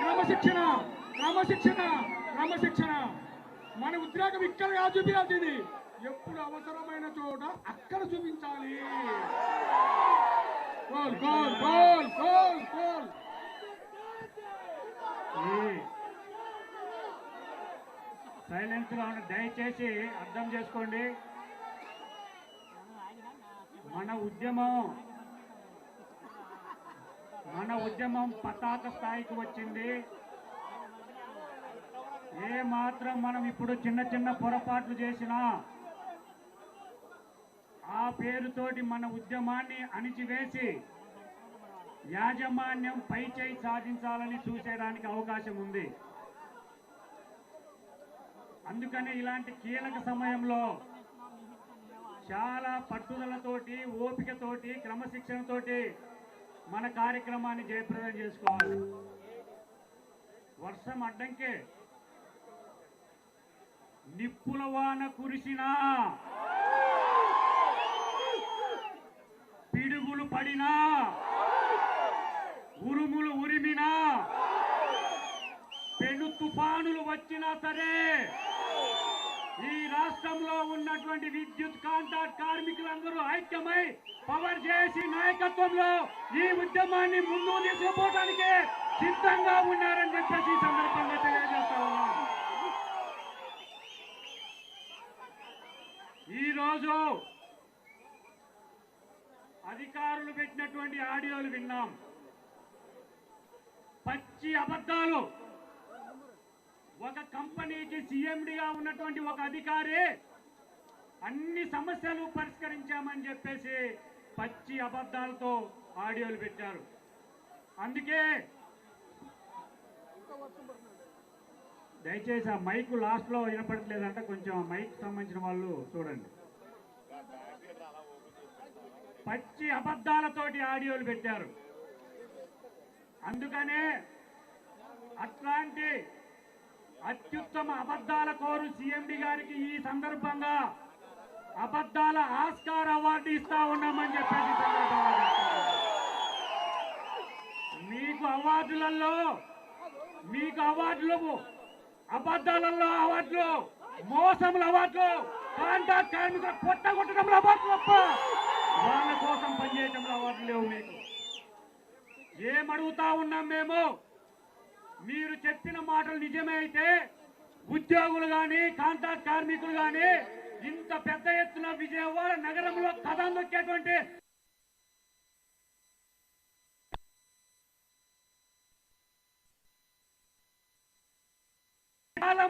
క్రమశిక్షణ క్రమశిక్షణ క్రమశిక్షణ. మన ఉద్రేకం ఇక్కడ కాదు చూపించాల్సింది, ఎప్పుడు అవసరమైన చోట అక్కడ చూపించాలి. Goal goal goal goal goal. Silence గా ఉన్న దయచేసి అర్థం చేసుకోండి. మన ఉద్యమం పతాక స్థాయికి వచ్చింది. ఏ మాత్రం మనం ఇప్పుడు చిన్న చిన్న పొరపాట్లు చేసినా ఆ పేరుతోటి మన ఉద్యమాన్ని అణిచివేసి యాజమాన్యం పై చేయి సాధించాలని చూసేయడానికి అవకాశం ఉంది. అందుకని ఇలాంటి కీలక సమయంలో చాలా పట్టుదలతోటి, ఓపికతోటి, క్రమశిక్షణతోటి మన కార్యక్రమాన్ని జయప్రదం చేసుకోవాలి. వర్షం అడ్డంకే, నిప్పుల వాన కురిసినా, పిడుగులు పడినా, ఉరుములు ఉరిమినా, పెను తుఫానులు వచ్చినా సరే ఈ రాష్ట్రంలో ఉన్నటువంటి విద్యుత్ కాంట్రాక్ట్ కార్మికులందరూ ఐక్యమై పవర్ చేసి నాయకత్వంలో ఈ ఉద్యమాన్ని ముందుకు తీసుకుపోవడానికి సిద్ధంగా ఉన్నారని చెప్పేసి ఈ సందర్భంగా తెలియజేస్తా ఉన్నాం. ఈరోజు అధికారులు పెట్టినటువంటి ఆడియోలు విన్నాం. పచ్చి అబద్ధాలు. ఒక కంపెనీకి సీఎండిగా ఉన్నటువంటి ఒక అధికారి అన్ని సమస్యలు పరిష్కరించామని చెప్పేసి పచ్చి అబద్ధాలతో ఆడియోలు పెట్టారు. అందుకే దయచేసి ఆ మైక్ లాస్ట్ లో వినపడట్లేదంటే కొంచెం మైక్ సంబంధించిన వాళ్ళు చూడండి. పచ్చి అబద్ధాలతోటి ఆడియోలు పెట్టారు. అందుకనే అట్లాంటి అత్యుత్తమ అబద్ధాల కోరు సీఎండి గారికి ఈ సందర్భంగా అబద్ధాల ఆస్కార్ అవార్డు ఇస్తా ఉన్నామని చెప్పేసి మీకు అవార్డులు అబద్ధాలలో అవార్డులు, మోసముల అవార్డులు, కాంట్రాక్ట్ కార్మికుల పొట్టగొట్టడంలో అవార్డులు తప్ప వాళ్ళ కోసం పనిచేయడంలో అవార్డులు లేవు. మీకు ఏమడుగుతా ఉన్నాం మేము, మీరు చెప్పిన మాటలు నిజమే అయితే ఉద్యోగులు కానీ, కాంట్రాక్ట్ కార్మికులు కానీ ఇంత పెద్ద ఎత్తున విజయవాడ నగరంలో కథం దొక్కేటువంటి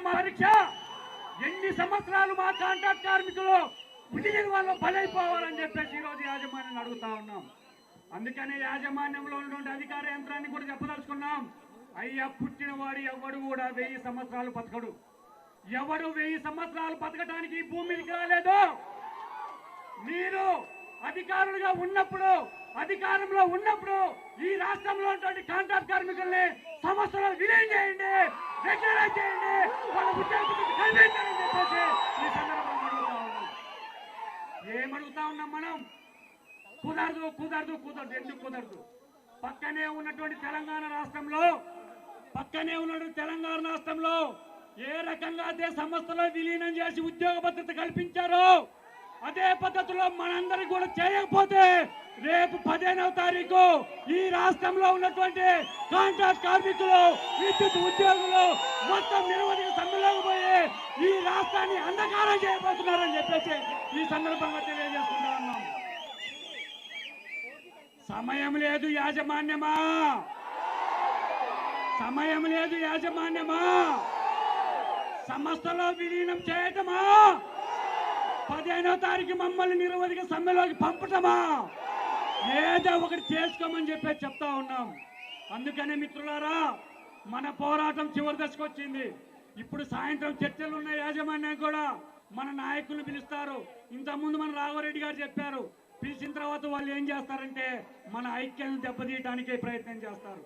పరీక్ష ఎన్ని సంవత్సరాలు మా కాంట్రాక్ట్ కార్మికులు ఉద్యోగ వల్ల బలైపోవాలని చెప్పేసి ఈరోజు యాజమాన్యాన్ని అడుగుతా ఉన్నాం. అందుకనే యాజమాన్యంలో ఉన్నటువంటి అధికార యంత్రాన్ని కూడా చెప్పదలుచుకున్నాం. అయ్యా, పుట్టిన వాడు ఎవడు కూడా 1000 సంవత్సరాలు బతకడు. ఎవడు 1000 సంవత్సరాలు బతకడానికి ఈ భూమి మీదకి రాలేదు. మీరు అధికారులుగా ఉన్నప్పుడు, అధికారంలో ఉన్నప్పుడు ఈ రాష్ట్రంలో ఉన్నటువంటి కాంట్రాక్ట్ కార్మికుల్ని సంస్థలో విలీనం చేయండి, రెగ్యులైజ్ చేయండి, వాళ్ళ ఉద్యోగులకు కల్పించాలని చెప్పేసి ఈ సందర్భంగా అడుగుతా ఉన్నాం. ఏమడుగుతా ఉన్నాం మనం? కుదరదు కుదరదు కుదరదు. ఎందుకు కుదరదు? పక్కనే ఉన్నటువంటి తెలంగాణ రాష్ట్రంలో ఏ రకంగా అదే సంస్థలో విలీనం చేసి ఉద్యోగ భద్రత కల్పించారో అదే పద్ధతిలో మనందరికీ కూడా చేయకపోతే రేపు 15వ తారీఖు ఈ రాష్ట్రంలో ఉన్నటువంటి కాంట్రాక్ట్ కార్మికులు, విద్యుత్ ఉద్యోగులు మొత్తం నిరవధిక సమ్మెలోకి పోయి ఈ రాష్ట్రాన్ని అంధకారం చేయబోతున్నారని చెప్పేసి ఈ సందర్భంగా తెలియజేసుకుంటా ఉన్నాం. సమయం లేదు యాజమాన్యమా, సమయం లేదు యాజమాన్యమా, సంస్థలో విలీనం చేయటమా, 15వ తారీఖు మమ్మల్ని నిరవధిక సమ్మెలోకి పంపటమా, ఏదో ఒకటి చేసుకోమని చెప్పేసి చెప్తా ఉన్నాం. అందుకనే మిత్రులారా, మన పోరాటం చివరి దశకు వచ్చింది. ఇప్పుడు సాయంత్రం చర్చలు ఉన్న యాజమాన్యం కూడా మన నాయకులు పిలుస్తారు. ఇంతకుముందు మన రాఘవరెడ్డి గారు చెప్పారు, పిలిచిన తర్వాత వాళ్ళు ఏం చేస్తారంటే మన ఐక్యాన్ని దెబ్బతీయడానికి ప్రయత్నం చేస్తారు.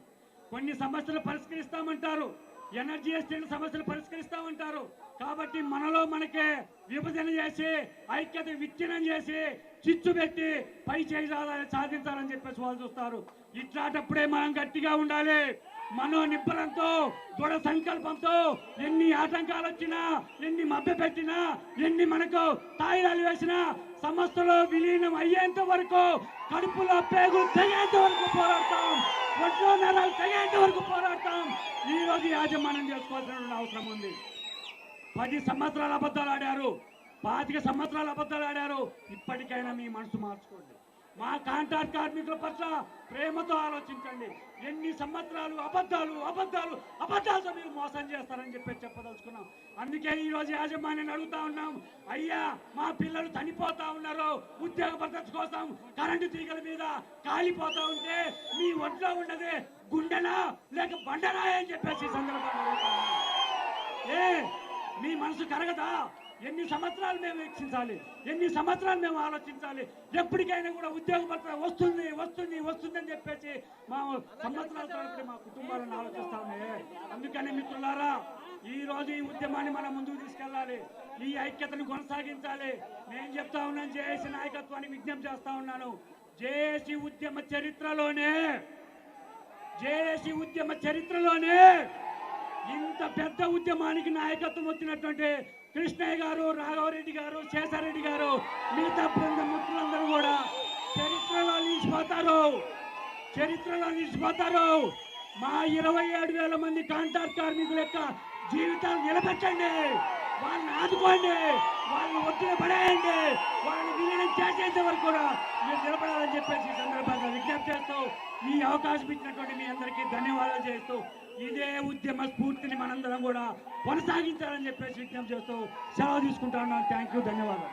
కొన్ని సమస్యలు పరిష్కరిస్తామంటారు, ఎనర్జీ ఎస్టేట్ సమస్యలు పరిష్కరిస్తామంటారు. కాబట్టి మనలో మనకే విభజన చేసి ఐక్యత విచ్ఛిన్నం చేసి చిచ్చు పెట్టి పై చేయి సాధించాలని చెప్పేసి వాళ్ళు చూస్తారు. ఇట్లాంటప్పుడే మనం గట్టిగా ఉండాలి. మనో నిబ్బరంతో దృఢ సంకల్పంతో ఎన్ని ఆటంకాలు వచ్చినా, ఎన్ని మభ్య పెట్టినా, ఎన్ని మనకు తాయిలాలు వేసినా సంస్థలో విలీనం అయ్యేంత వరకు, కడుపులో పేగులు తెగేంత వరకు పోరాడతాం, ఒంట్లో నరాలు తెగేంత వరకు పోరాడతాం. ఈ రోజు యాజమాన్యం చేసుకోవాల్సిన అవసరం ఉంది. 10 సంవత్సరాలు అబద్ధాలు ఆడారు, 25 సంవత్సరాలు అబద్ధాలు ఆడారు. ఇప్పటికైనా మీ మనసు మార్చుకోండి. మా కాంట్రాక్ట్ కార్మికుల పట్ల ప్రేమతో ఆలోచించండి. ఎన్ని సంవత్సరాలు అబద్ధాలు అబద్ధాలు అబద్ధాలతో మీరు మోసం చేస్తారని చెప్పదలుచుకున్నాం. అందుకే ఈ రోజు యాజమాన్యాన్ని అడుగుతా ఉన్నాం, అయ్యా మా పిల్లలు చనిపోతా ఉన్నారు, ఉద్యోగ భద్రత కోసం కరెంటు తీగల మీద కాలిపోతా ఉంటే మీ ఒంట్లో ఉన్నది గుండెనా లేక బండనా అని చెప్పేసి ఈ సందర్భంగా అడుగుతా ఉన్నాం. మీ మనసు కరగదా? ఎన్ని సంవత్సరాలు మేము వీక్షించాలి, ఎన్ని సంవత్సరాలు మేము ఆలోచించాలి? ఎప్పటికైనా కూడా ఉద్యోగ భద్రత వస్తుంది వస్తుంది వస్తుంది అని చెప్పేసి మా సంవత్సరాల తరబడి మా కుటుంబాలను ఆలోచిస్తా ఉన్నాయి. అందుకని మిత్రులారా, ఈ రోజు ఈ ఉద్యమాన్ని మనం ముందుకు తీసుకెళ్ళాలి, ఈ ఐక్యతను కొనసాగించాలి. నేను చెప్తా ఉన్నాను, జేఏసీ నాయకత్వాన్ని విజ్ఞప్తి చేస్తా ఉన్నాను. జేఏసీ ఉద్యమ చరిత్రలోనే ఇంత పెద్ద ఉద్యమానికి నాయకత్వం వచ్చినటువంటి కృష్ణయ్య గారు, రాఘవరెడ్డి గారు, శేషారెడ్డి గారు, మిగతా బృంద మిత్రులందరూ కూడా చరిత్రలో నిలిచిపోతారు. మా 27,000 మంది కాంట్రాక్ట్ కార్మికుల యొక్క జీవితాలు నిలబెట్టండి, వాళ్ళని ఆదుకోండి, వాళ్ళని ఒత్తిడి పడేయండి, వాళ్ళని విలీనం చేసేంత వరకు కూడా మీరు నిలబడాలని చెప్పేసి ఈ సందర్భంగా విజ్ఞప్తి చేస్తూ, ఈ అవకాశం ఇచ్చినటువంటి మీ అందరికీ ధన్యవాదాలు చేస్తూ, ఇదే ఉద్యమ స్ఫూర్తిని మనందరం కూడా కొనసాగించాలని చెప్పేసి విజ్ఞప్తి చేస్తూ సెలవు తీసుకుంటా ఉన్నాను. థ్యాంక్ యూ, ధన్యవాదాలు.